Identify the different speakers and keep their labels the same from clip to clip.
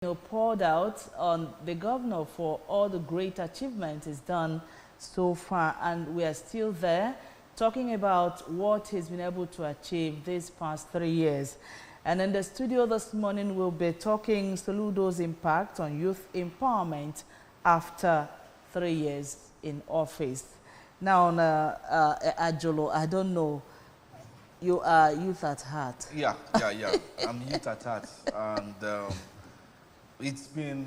Speaker 1: poured out on the governor for all the great achievements he's done so far, and we are still there talking about what he's been able to achieve these past 3 years. And in the studio this morning, we'll be talking Soludo's impact on youth empowerment after 3 years in office. Now, Ajolo, I don't know, you are youth at heart.
Speaker 2: Yeah. I'm youth at heart, and it's been,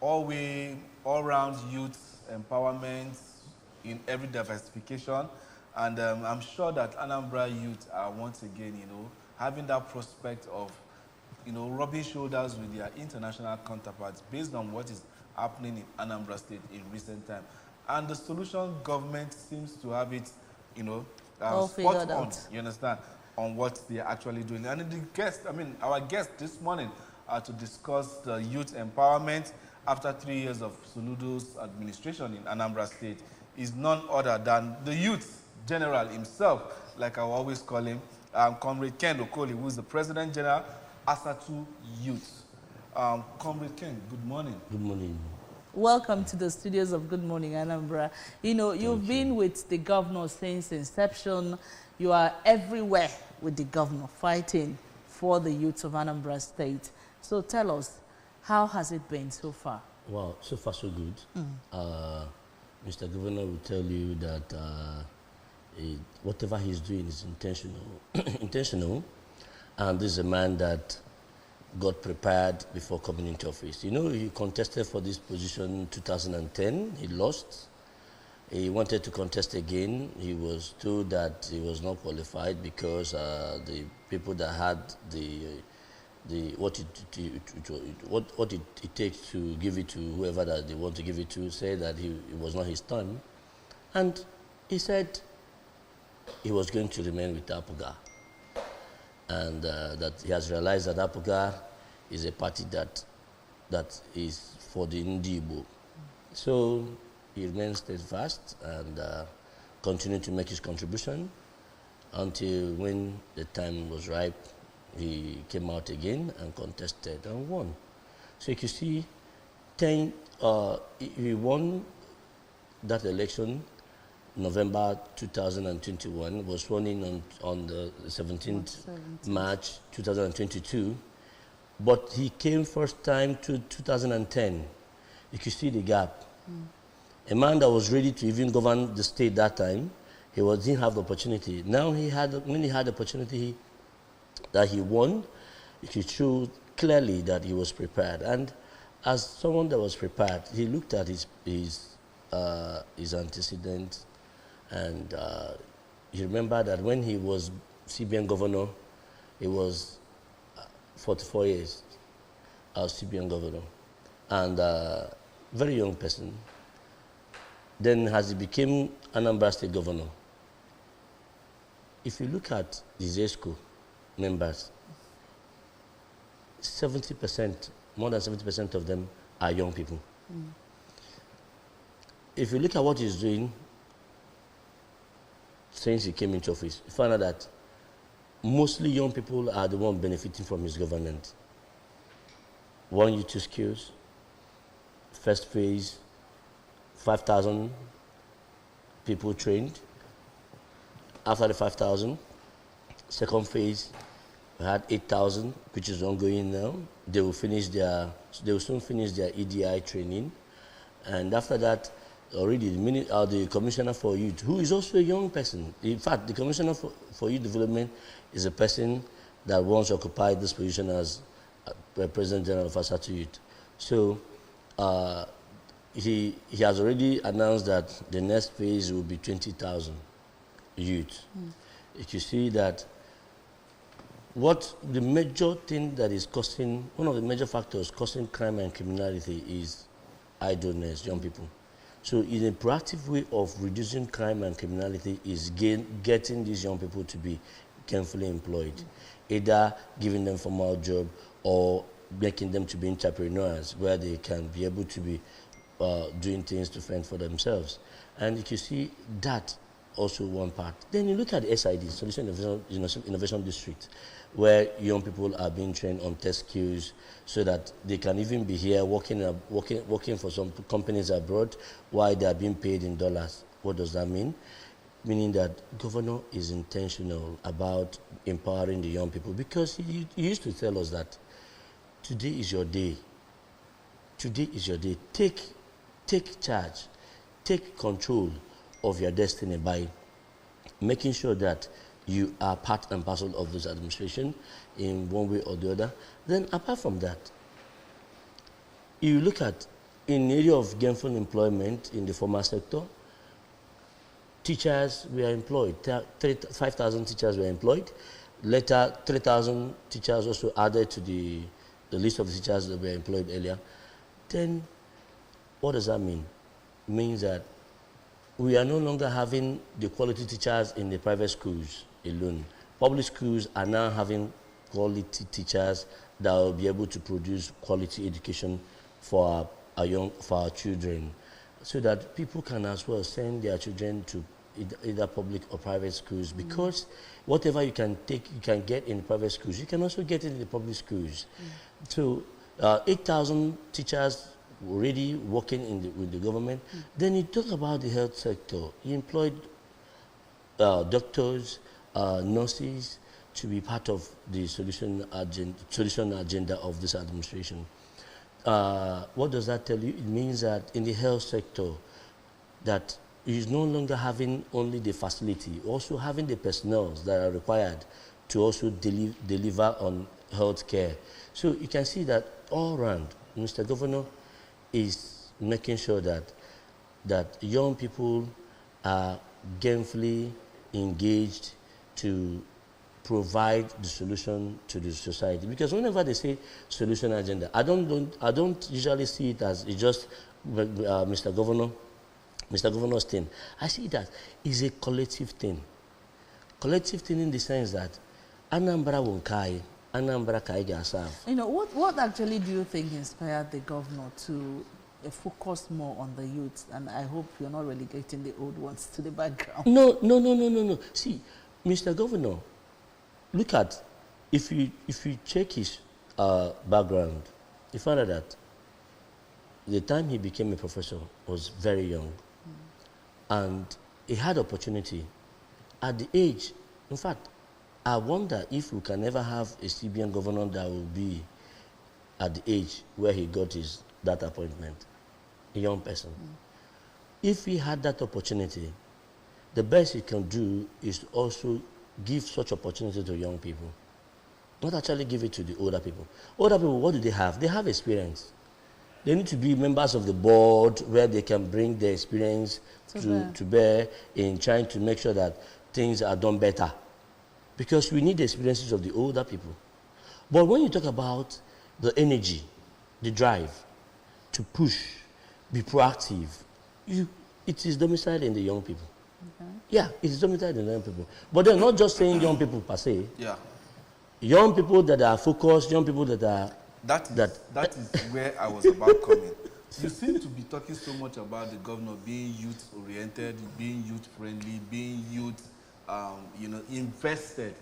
Speaker 2: all-round youth empowerment in every diversification, and I'm sure that Anambra youth are once again, having that prospect of, rubbing shoulders with their international counterparts based on what is happening in Anambra State in recent time. And the solution government seems to have it, spot on, you understand, on what they're actually doing. And our guest this morning to discuss the youth empowerment after 3 years of Soludo's administration in Anambra State is none other than the youth general himself, like I will always call him, Comrade Ken Okoli, who is the President General, Asatu Youth. Comrade Ken, good morning.
Speaker 3: Good morning.
Speaker 1: Welcome to the studios of Good Morning, Anambra. You've been with the governor since inception. You are everywhere with the governor, fighting for the youth of Anambra State. So tell us, how has it been so far?
Speaker 3: Well, so far so good. Mr. Governor will tell you that whatever he's doing is intentional. And this is a man that got prepared before coming into office. He contested for this position in 2010. He lost. He wanted to contest again. He was told that he was not qualified because the people that had what it takes to give it to whoever that they want to give it to said that it was not his turn. And he said he was going to remain with Apuga. And that he has realized that Apuga is a party that is for the Ndibo. So he remained steadfast and continued to make his contribution until when the time was ripe, he came out again and contested and won. So you can see, he won that election November 2021, was sworn in on the 17th March 2022, but he came first time to 2010. You can see the gap. A man that was ready to even govern the state that time, didn't have the opportunity. Now when he had the opportunity that he won, you could show clearly that he was prepared. And as someone that was prepared, he looked at his antecedents, and you remember that when he was CBN governor, he was 44 years as CBN governor, and very young person. Then as he became Anambra State governor, if you look at the ZESCO members, 70%, more than 70% of them are young people. If you look at what he's doing since he came into office, you find out that mostly young people are the ones benefiting from his government. 1 year 2 skills, first phase, 5,000 people trained. After the 5,000, second phase, we had 8,000, which is ongoing now. They will soon finish their EDI training, and after that, already the Commissioner for Youth, who is also a young person. In fact, the Commissioner for Youth Development is a person that once occupied this position as President General of Asatu Youth. So he has already announced that the next phase will be 20,000 youth. If you see that, what the major thing that is causing, one of the major factors causing crime and criminality is idleness, young people. So in a proactive way of reducing crime and criminality is getting these young people to be gainfully employed, either giving them formal job or making them to be entrepreneurs where they can be able to be doing things to fend for themselves. And you can see that also one part. Then you look at the SID, Solution Innovation District, where young people are being trained on test skills so that they can even be here working for some companies abroad while they are being paid in dollars. What does that mean? Meaning that governor is intentional about empowering the young people, because he used to tell us that today is your day. Today is your day. Take charge, take control of your destiny by making sure that you are part and parcel of this administration in one way or the other. Then apart from that, you look at in the area of gainful employment in the formal sector, teachers were employed, 5,000 teachers were employed. Later, 3,000 teachers also added to the list of teachers that were employed earlier. Then, what does that mean? It means that we are no longer having the quality teachers in the private schools alone. Public schools are now having quality teachers that will be able to produce quality education for our children, so that people can as well send their children to either public or private schools, because whatever you can get in private schools, you can also get it in the public schools. So 8,000 teachers already working with the government. Then you talk about the health sector. You employed doctors, nurses to be part of the solution agenda of this administration. What does that tell you? It means that in the health sector, that is no longer having only the facility, also having the personnel that are required to also deliver on health care. So you can see that all around, Mr. Governor is making sure that young people are gainfully engaged to provide the solution to the society. Because whenever they say solution agenda, I don't usually see it as it's just Mr. Governor's thing. I see that it's a collective thing. Collective thing in the sense that Anambra won't kai, Anambra kai gasaf.
Speaker 1: You know, what actually do you think inspired the governor to focus more on the youth? And I hope you're not relegating the old ones to the background.
Speaker 3: No. See, Mr. Governor, look at, if you check his background, you find out that the time he became a professor was very young. And he had opportunity at the age. In fact, I wonder if we can ever have a CBN governor that will be at the age where he got that appointment, a young person. If he had that opportunity, the best he can do is to also give such opportunity to young people, not actually give it to the older people. Older people, what do they have? They have experience. They need to be members of the board where they can bring their experience to bear in trying to make sure that things are done better. Because we need the experiences of the older people. But when you talk about the energy, the drive to push, be proactive, it is domiciled in the young people. Okay. Yeah, it is domiciled in the young people. But they're not just saying young people per se.
Speaker 2: Yeah.
Speaker 3: Young people that are focused, young people that are...
Speaker 2: That is where I was about coming. You seem to be talking so much about the governor being youth-oriented, being youth-friendly, being youth, invested.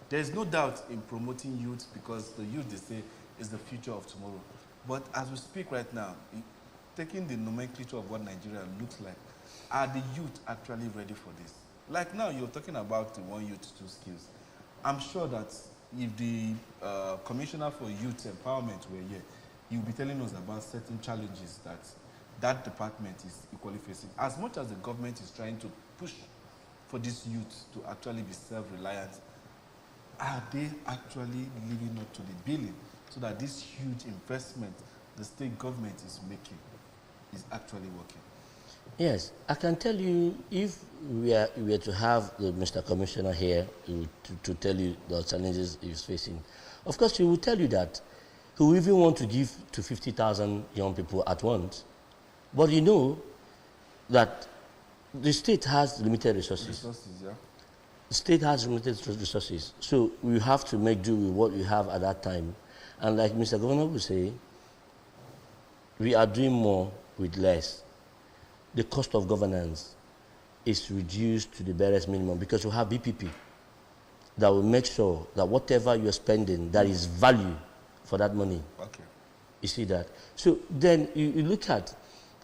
Speaker 2: There's no doubt in promoting youth, because the youth, they say, is the future of tomorrow. But as we speak right now, taking the nomenclature of what Nigeria looks like, are the youth actually ready for this? Like now, you're talking about the one youth, two skills. I'm sure that if the Commissioner for Youth Empowerment were here, he will be telling us about certain challenges that department is equally facing. As much as the government is trying to push for these youth to actually be self-reliant, are they actually living up to the billing so that this huge investment the state government is making is actually working?
Speaker 3: Yes, I can tell you, if we were to have the Mr. Commissioner here to tell you the challenges he's facing, of course he will tell you that he will even want to give to 50,000 young people at once. But you know that the state has limited resources. The state has limited resources. So we have to make do with what we have at that time. And like Mr. Governor will say, we are doing more with less. The cost of governance is reduced to the barest minimum, because you have BPP that will make sure that whatever you're spending, there is value for that money.
Speaker 2: Okay.
Speaker 3: You see that? So then you look at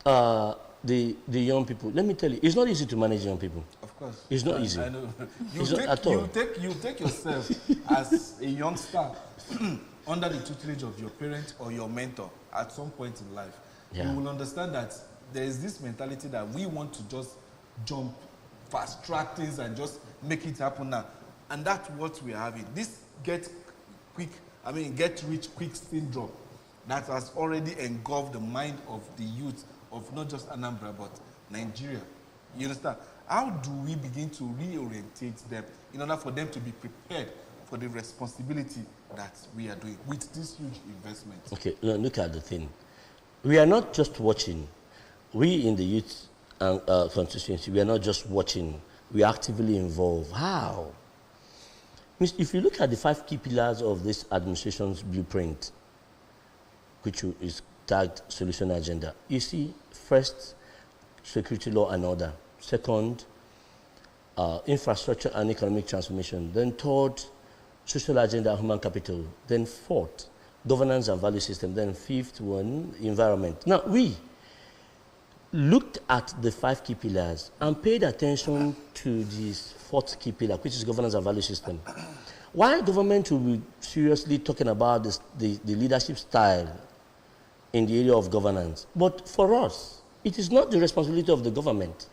Speaker 3: the young people. Let me tell you, it's not easy to manage young people.
Speaker 2: Of course.
Speaker 3: It's not easy.
Speaker 2: I know.
Speaker 3: It's not at all.
Speaker 2: You take yourself as a youngster under the tutelage of your parent or your mentor at some point in life.
Speaker 3: Yeah.
Speaker 2: You will understand that there is this mentality that we want to just jump, fast track things and just make it happen now. And that's what we're having. This get rich quick syndrome that has already engulfed the mind of the youth of not just Anambra, but Nigeria. You understand? How do we begin to reorientate them in order for them to be prepared for the responsibility that we are doing with this huge investment? Okay,
Speaker 3: look at the thing. We are not just watching. We in the youth constituency, we are not just watching. We are actively involved. How? If you look at the 5 key pillars of this administration's blueprint, which is tagged solution agenda, you see, first, security, law and order. Second, infrastructure and economic transformation. Then third, social agenda and human capital. Then fourth, governance and value system. Then fifth one, environment. Now, we looked at the 5 key pillars and paid attention to this 4th key pillar, which is governance and value system. Why government will be seriously talking about the leadership style in the area of governance? But for us, it is not the responsibility of the government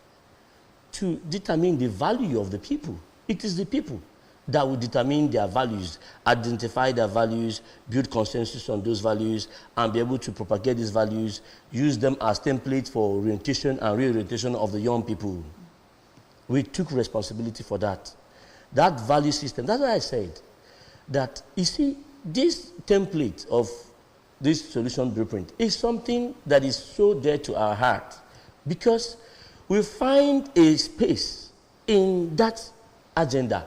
Speaker 3: to determine the value of the people. It is the people that will determine their values, identify their values, build consensus on those values, and be able to propagate these values, use them as templates for orientation and reorientation of the young people. We took responsibility for that. That value system, that's why I said that, you see, this template of this solution blueprint is something that is so dear to our heart, because we find a space in that agenda.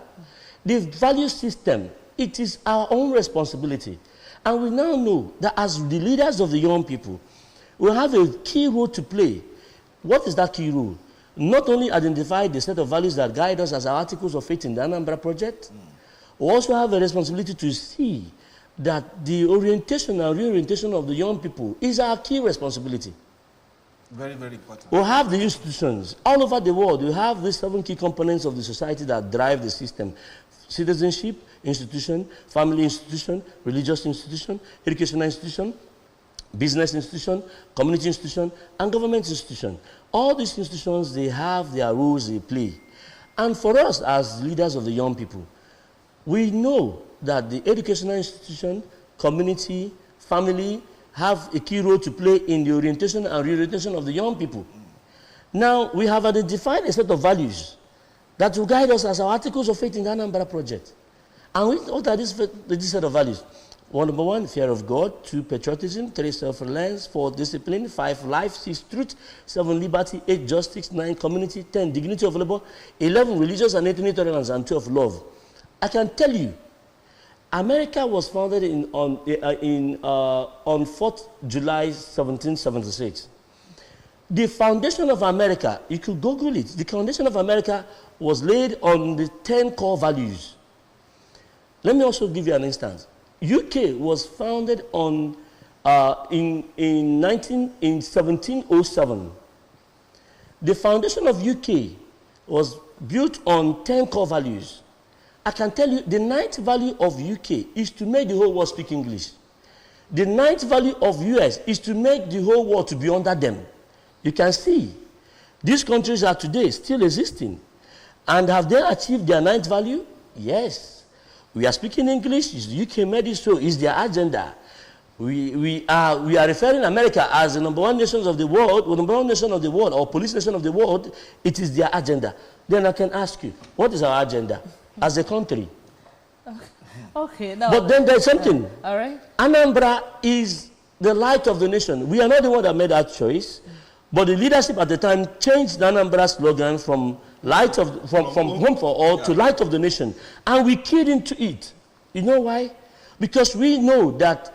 Speaker 3: The value system, it is our own responsibility. And we now know that as the leaders of the young people, we have a key role to play. What is that key role? Not only identify the set of values that guide us as our articles of faith in the Anambra project, we also have a responsibility to see that the orientation and reorientation of the young people is our key responsibility.
Speaker 2: Very, very important.
Speaker 3: We have the institutions all over the world. We have the 7 key components of the society that drive the system: citizenship, institution, family institution, religious institution, educational institution, business institution, community institution, and government institution. All these institutions, they have their roles they play. And for us as leaders of the young people, we know that the educational institution, community, family have a key role to play in the orientation and reorientation of the young people. Now, we have identified a set of values that will guide us as our articles of faith in the Anambra project. And what are this set of values? Number 1, fear of God. 2, patriotism. 3, self-reliance. 4, discipline. 5, life. 6, truth. 7, liberty. 8, justice. 9, community. 10, dignity of labor. 11, religious and ethnic tolerance. And 12, love. I can tell you, America was founded on 4th July 1776. The foundation of America, you could Google it, the foundation of America was laid on the 10 core values. Let me also give you an instance. UK was founded on, in 1707. The foundation of UK was built on 10 core values. I can tell you the 9th value of UK is to make the whole world speak English. The 9th value of US is to make the whole world to be under them. You can see these countries are today still existing. And have they achieved their 9th value? Yes. We are speaking English. Is the UK made it so? Is their agenda? We are referring America as the number 1 nation of the world, or number 1 nation of the world, or police nation of the world. It is their agenda. Then I can ask you, what is our agenda as a country?
Speaker 1: Okay, now.
Speaker 3: But then there's something.
Speaker 1: All right.
Speaker 3: Anambra is the light of the nation. We are not the one that made that choice, but the leadership at the time changed the Anambra slogan from home for all to light of the nation, and we keyed into it. You know why? Because we know that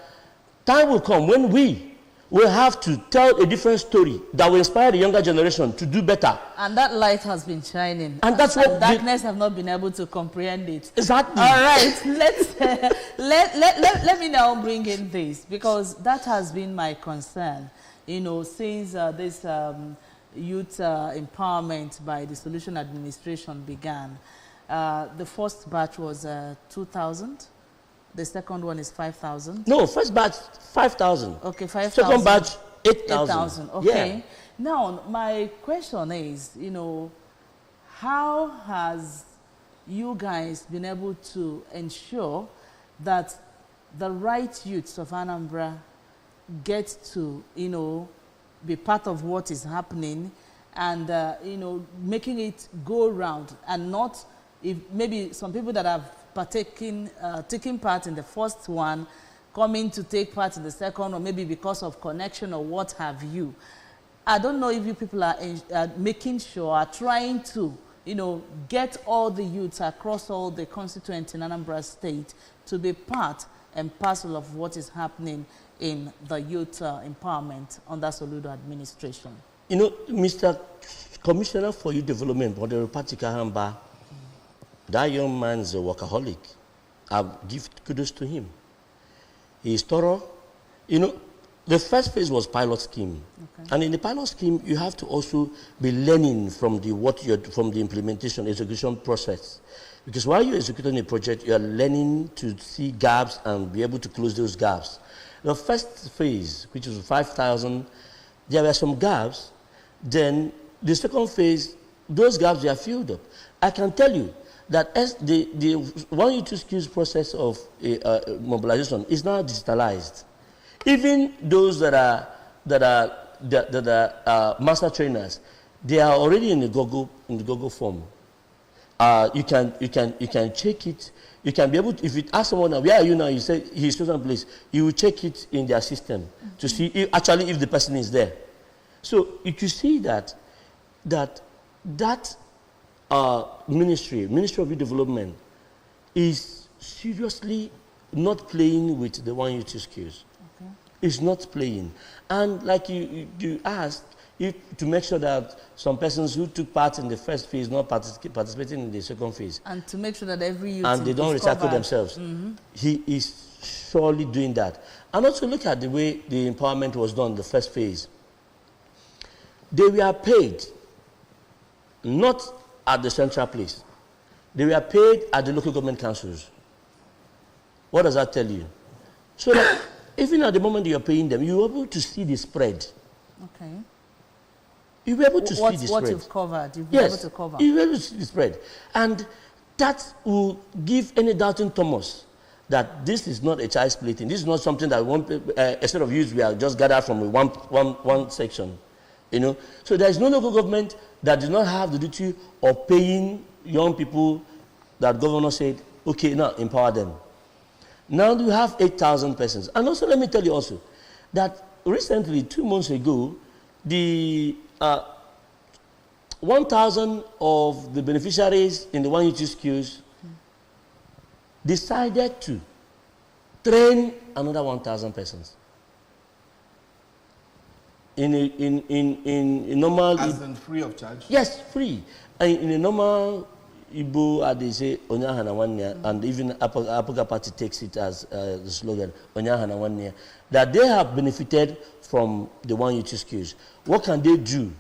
Speaker 3: time will come when we We have to tell a different story that will inspire the younger generation to do better.
Speaker 1: And that light has been shining.
Speaker 3: And that's what
Speaker 1: darkness have not been able to comprehend it.
Speaker 3: Exactly.
Speaker 1: All right, let me now bring in this, because that has been my concern. You know, since this youth empowerment by the Solution administration began, the first batch was 2,000. The second one is 5,000.
Speaker 3: No, first batch 5,000.
Speaker 1: Okay, 5,000.
Speaker 3: Second batch 8,000.
Speaker 1: 8,000. Okay.
Speaker 3: Yeah.
Speaker 1: Now, my question is, you know, how has you guys been able to ensure that the right youths of Anambra get to, you know, be part of what is happening and, you know, making it go round, and not if maybe some people that have taking part in the first one coming to take part in the second, or maybe because of connection or what have you. I don't know if you people are making sure, are trying to, you know, get all the youths across all the constituents in Anambra State to be part and parcel of what is happening in the youth empowerment under Soludo administration.
Speaker 3: You know, Mr. Commissioner for Youth Development, Brother Patika Hamba, that young man is a workaholic. I give kudos to him. He is thorough. You know, the first phase was pilot scheme. Okay. And in the pilot scheme, you have to also be learning from the implementation, execution process. Because while you're executing a project, you are learning to see gaps and be able to close those gaps. The first phase, which was 5,000, there were some gaps. Then the second phase, those gaps were filled up. I can tell you that as the one you two skills process of mobilization is now digitalized. Even those that are master trainers, they are already in the Google form. You can check it. You can be able to, if you ask someone, where are you now? You say he's in some place. You will check it in their system to see if the person is there. So you can see that Ministry of Youth Development is seriously not playing with the one youth skills. Okay. It's not playing. And like you asked, to make sure that some persons who took part in the first phase not participating in the second phase. And to make sure that every youth and they don't recycle themselves. Mm-hmm. He is surely doing that. And also look at the way the empowerment was done in the first phase. They were paid not at the central place. They were paid at the local government councils. What does that tell you? So that even at the moment you're paying them, you're able to see the spread. Okay. You'll be able to see the spread. What you've covered, you'll be able to cover. You'll be able to see the spread. And that will give any doubting Thomas that this is not a child's plaything. This is not something that a set of youths we are just gathered from one section. You know? So there is no local government that does not have the duty of paying young people that governor said, okay, now empower them. Now you have 8,000 persons. And also let me tell you also that recently, 2 months ago, the 1,000 of the beneficiaries in the one youth skills decided to train another 1,000 persons. In a normal...
Speaker 2: As in free of charge?
Speaker 3: Yes, free. And in a normal Igbo, they say, Onyahana 1 year, and even Apoga Party takes it as the slogan, Onyahana 1 year, that they have benefited from the one youth skills. What can they do?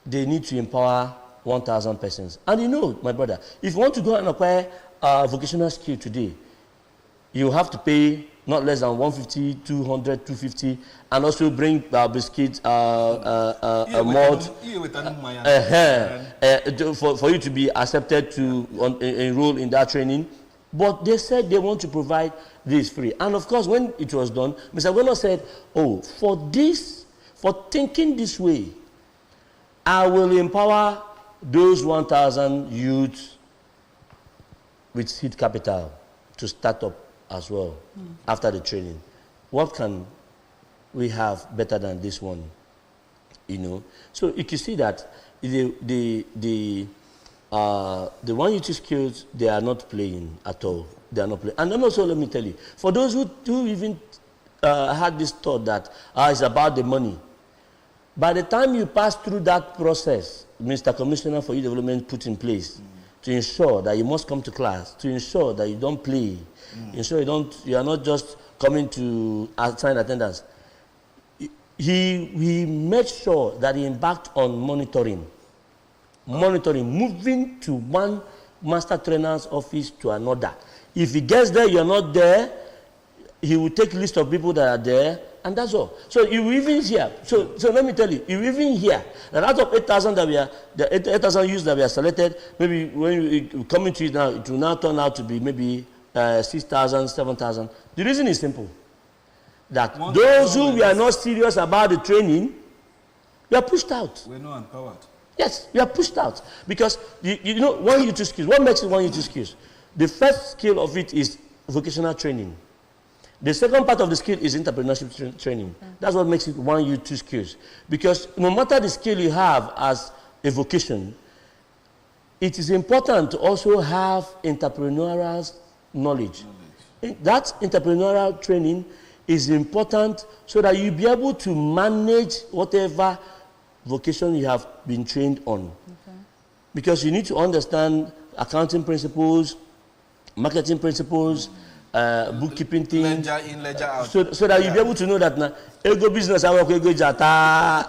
Speaker 3: They need to empower 1,000 persons. And you know, my brother, if you want to go and acquire a vocational skill today, you have to pay not less than 150, 200, 250, and also bring biscuits, malt, for you to be accepted to enroll in that training. But they said they want to provide this free. And of course, when it was done, Mr. Governor said, oh, for thinking this way, I will empower those 1,000 youths with seed capital to start up as well after the training. What can we have better than this one? You know, so you can see that the one youth skills, they are not playing at all. They are not playing. And then also let me tell you, for those who even had this thought that it's about the money. By the time you pass through that process, Mr. Commissioner for Youth Development put in place to ensure that you must come to class, to ensure that you don't play, ensure you are not just coming to assign attendance. He made sure that he embarked on monitoring, moving to one master trainer's office to another. If he gets there, you're not there, he will take a list of people that are there, and that's all. So you even hear, so let me tell you, you even hear that out of 8,000 that we are, the 8,000 youths that we are selected, maybe when you come into it now, it will now turn out to be maybe 6,000, 7,000. The reason is simple. That those who we are not serious about the training, we are pushed out.
Speaker 2: We're not empowered.
Speaker 3: Yes, we are pushed out. Because, you know, 1 U2 skills, what makes it 1 U2 skills? The first skill of it is vocational training. The second part of the skill is entrepreneurship training. That's what makes it 1 U2 skills. Because no matter the skill you have as a vocation, it is important to also have entrepreneurial knowledge. That entrepreneurial training is important so that you'll be able to manage whatever vocation you have been trained on. Okay. Because you need to understand accounting principles, marketing principles, bookkeeping things.
Speaker 2: Ledger in, ledger out.
Speaker 3: So that you'll be able to know that now, ego business, I work ego jata,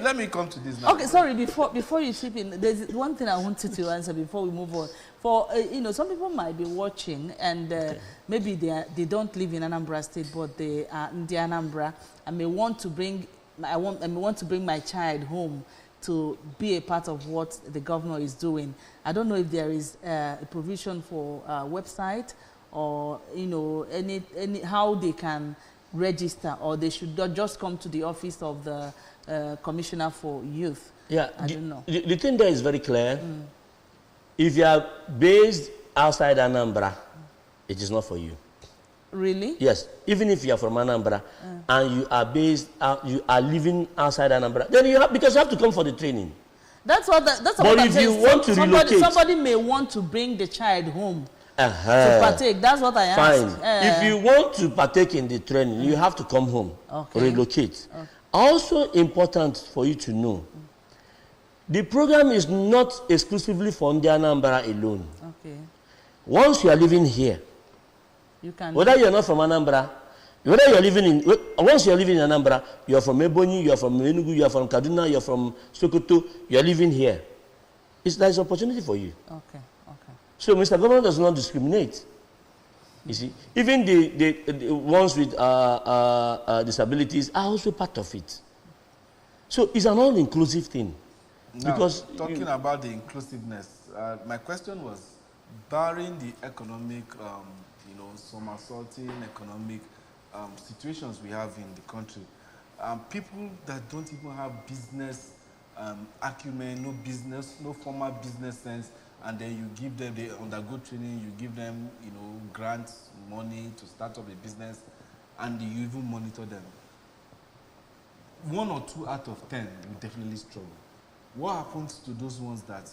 Speaker 2: let me come to this now.
Speaker 1: Okay, sorry, before you chip in, there's one thing I wanted to answer before we move on. For, you know, some people might be watching and maybe they don't live in Anambra State, but they are in the Anambra and may want to bring, I want to bring my child home to be a part of what the governor is doing. I don't know if there is a provision for a website or, you know, any how they can register, or they should just come to the office of the Commissioner for Youth.
Speaker 3: Yeah,
Speaker 1: I don't know.
Speaker 3: The thing there is very clear. If you are based outside Anambra, it is not for you.
Speaker 1: Really?
Speaker 3: Yes. Even if you are from Anambra and you are based, you are living outside Anambra, then you have, because you have to come for the training.
Speaker 1: That's what I'm saying.
Speaker 3: But if you want to relocate,
Speaker 1: somebody may want to bring the child home to partake. That's what I asked.
Speaker 3: Fine. If you want to partake in the training, you have to come home, relocate. Okay. Also important for you to know, the program is not exclusively for the Anambra alone. Okay. Once you are living here, you can, whether you are not from Anambra, whether you are living in, once you are living in Anambra, you are from Ebonyi, you are from Enugu, you are from Kaduna, you are from Sokoto, you are living here. There is opportunity for you. Okay. So Mr. Governor does not discriminate. You see, even the ones with disabilities are also part of it. So it's an all-inclusive thing.
Speaker 2: Now,
Speaker 3: because
Speaker 2: talking about the inclusiveness, my question was, barring the economic, you know, somersaulting economic situations we have in the country, people that don't even have business acumen, no formal business sense, and then you give them, they undergo training, you give them, you know, grants, money to start up a business, and you even monitor them. 1 or 2 out of 10 will definitely struggle. What happens to those ones that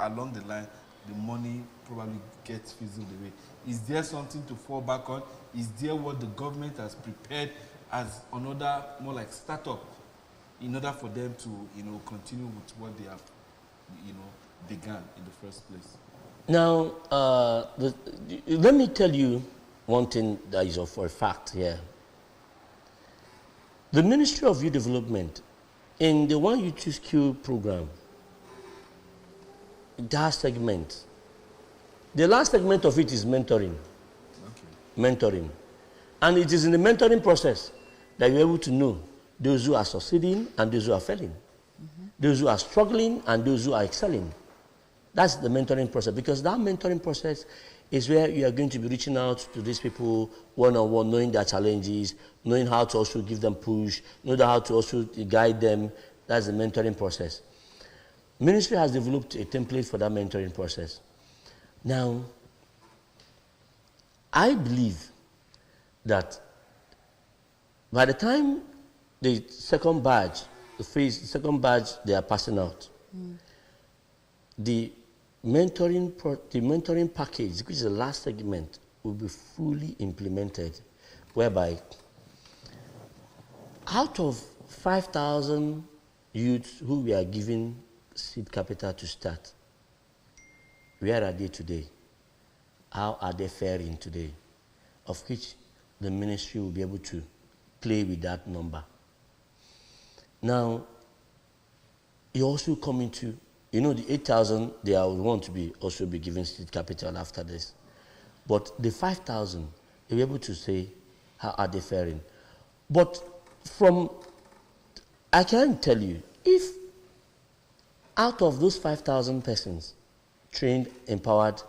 Speaker 2: along the line, the money probably gets fizzled away? Is there something to fall back on? Is there what the government has prepared as another, more like startup, in order for them to, you know, continue with what they have, you know, began in the first place?
Speaker 3: Now, let me tell you one thing that is for a fact here. The Ministry of Youth Development, in the 1 U2 skill program, that segment, the last segment of it is mentoring. Okay. Mentoring. And it is in the mentoring process that you're able to know those who are succeeding and those who are failing. Those who are struggling and those who are excelling. That's the mentoring process, because that mentoring process is where you are going to be reaching out to these people one-on-one, knowing their challenges, knowing how to also give them push, knowing how to also guide them. That's the mentoring process. Ministry has developed a template for that mentoring process. Now, I believe that by the time the second batch, they are passing out, the mentoring package, which is the last segment will be fully implemented, whereby out of 5,000 youths who we are giving seed capital to start, where are they today? How are they faring today? Of which the ministry will be able to play with that number. Now, you also come into, you know, the 8,000, they are want to be also be given seed capital after this. But the 5,000, you'll be able to say, how are they faring? But from, I can tell you, if out of those 5,000 persons, trained, empowered,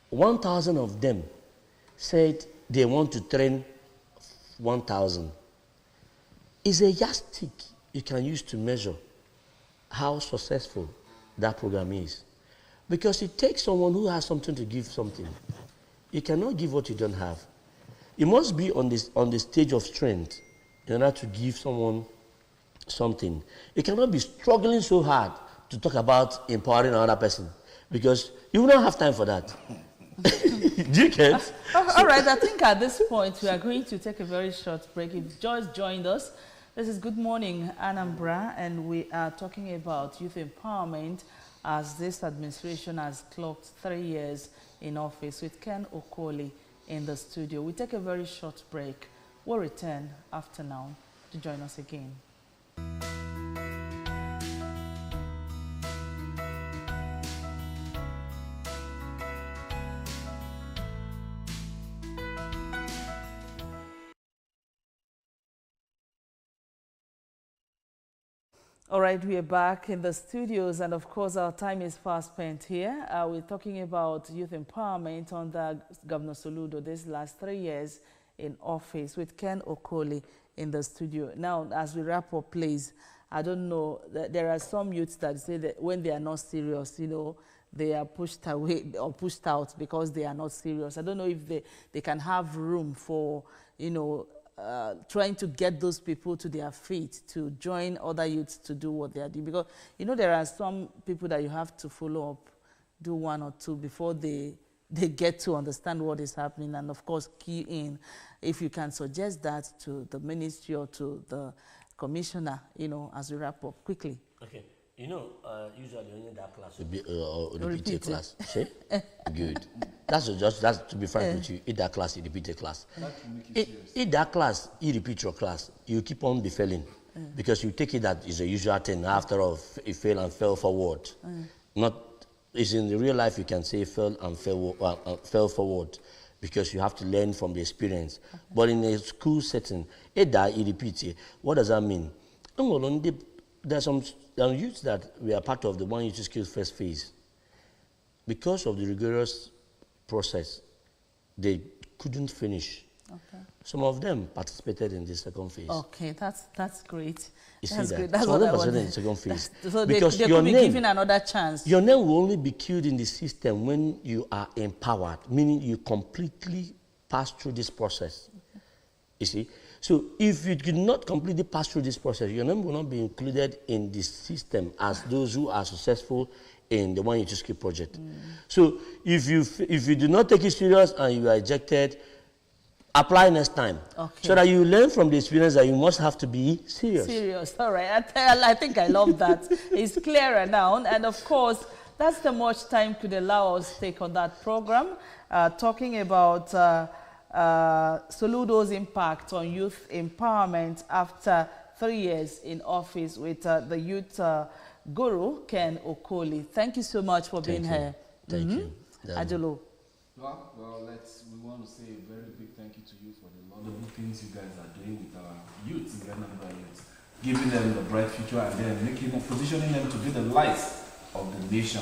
Speaker 3: 1,000 of them said they want to train 1,000, is a yardstick you can use to measure how successful that program is. Because it takes someone who has something to give something. You cannot give what you don't have. You must be on the stage of strength in order to give someone something. You cannot be struggling so hard to talk about empowering another person, because you will not have time for that. Do you get?
Speaker 1: All right, I think at this point we are going to take a very short break. If Joyce joined us, this is Good Morning Anambra, and we are talking about youth empowerment as this administration has clocked 3 years in office, with Ken Okoli in the studio. We take a very short break. We'll return after now to join us again. All right, we are back in the studios, and of course our time is fast spent here. We're talking about youth empowerment under Governor Soludo this last 3 years in office, with Ken Okoli in the studio. Now, as we wrap up, please, I don't know, there are some youths that say that when they are not serious, you know, they are pushed away or pushed out because they are not serious. I don't know if they can have room for, you know, trying to get those people to their feet to join other youths to do what they are doing. Because, you know, there are some people that you have to follow up, do 1 or 2 before they get to understand what is happening, and of course key in. If you can suggest that to the ministry or to the commissioner, you know, as we wrap up quickly. Okay.
Speaker 3: You know, usually only that class will be repeat a class. See? Good. That's to be frank with you. In that class, you repeat a class. In that class, you repeat your class. You keep on be failing, because you take it that is a usual thing. After all, you fail and fail forward. Not, it's in the real life you can say fail and fail forward, because you have to learn from the experience. But in a school setting, you repeat it. What does that mean? There's some youths that we are part of the One Youth Skills first phase. Because of the rigorous process, they couldn't finish. Okay. Some of them participated in the second phase.
Speaker 1: Okay, that's great.
Speaker 3: You see that?
Speaker 1: Great. That's
Speaker 3: what
Speaker 1: I
Speaker 3: participated in the second phase.
Speaker 1: So they could be given another chance.
Speaker 3: Your name will only be killed in the system when you are empowered, meaning you completely pass through this process. Okay. You see? So if you did not completely pass through this process, your name will not be included in the system as those who are successful in the One Youth Skills project. So if you do not take it serious and you are ejected, apply next time. Okay. So that you learn from the experience that you must have to be serious. Serious,
Speaker 1: all right. I think I love that. It's clearer now. And of course, that's the much time could allow us to take on that program, talking about Soludo's impact on youth empowerment after 3 years in office, with the youth guru, Ken Okoli. Thank you so much for being here.
Speaker 3: Thank you.
Speaker 1: Ajolo.
Speaker 2: Well, we want to say a very big thank you to you for the laudable things you guys are doing with our youths, in Anambra youths, giving them the bright future and then positioning them to be the lights of the nation.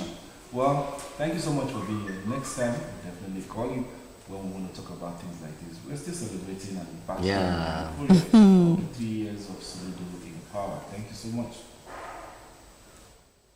Speaker 2: Well, thank you so much for being here. Next time, we'll definitely call you when we want to talk about things like this. We're still celebrating and back 3 years of Soludo in power. Thank you so much.